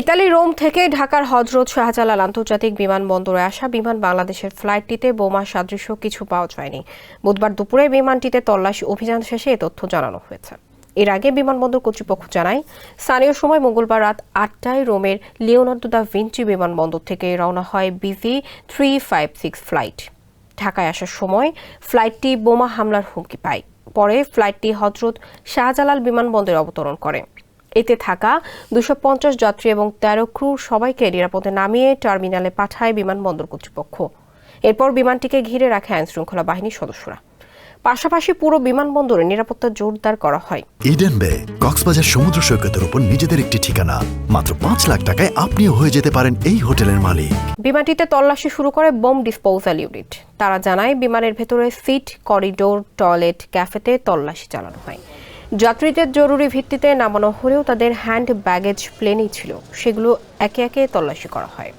Italy Rome থেকে ঢাকার হযরত শাহজালাল আন্তর্জাতিক বিমানবন্দরে আসা বিমান বাংলাদেশের ফ্লাইটটিতে বোমা সদৃশ কিছু পাওয়া যায়নি। বুধবার দুপুরে বিমানটিতে তল্লাশি অভিযান শেষে এ তথ্য জানানো হয়েছে। এর আগে বিমানবন্দর কর্তৃপক্ষ জানায়, স্থানীয় সময় মঙ্গলবার রাত ৮টায় রোমের লিওনার্দো দা ভিঞ্চি বিমানবন্দর থেকে রওনা হয় BV 356 ফ্লাইট। ঢাকায় আসার সময় ফ্লাইটটি বোমা হামলার হুমকি পায়। পরে ফ্লাইটটি হযরত শাহজালাল বিমানবন্দরে অবতরণ করে। এতে থাকা ২৫০ যাত্রী এবং ১৩ ক্রু সবাইকে নিরাপদে নামিয়ে টার্মিনালে পাঠায় বিমানবন্দর কর্তৃপক্ষ। এরপর বিমানটিকে ঘিরে রাখে আইনশৃঙ্খলা বাহিনীর সদস্যরা। পাশাপাশি পুরো বিমানবন্দরে নিরাপত্তা জোরদার করা হয়। ইডেন বে কক্সবাজার সমুদ্র সৈকতের উপর নিজেদের একটি ঠিকানা। মাত্র ৫ লাখ টাকায় আপনিও হয়ে যেতে পারেন এই হোটেলের মালিক। বিমানটিতে তল্লাশি শুরু করে বোম ডিসপোজাল ইউনিট। তারা জানায়, বিমানের ভেতরে সিট, করিডোর, টয়লেট, ক্যাফেতে তল্লাশি চালানো হয়। যাত্রীদের জরুরি ভিত্তিতে নামানো হলেও তাদের হ্যান্ড ব্যাগেজ প্লেনেই ছিল, সেগুলো একে একে তল্লাশি করা হয়।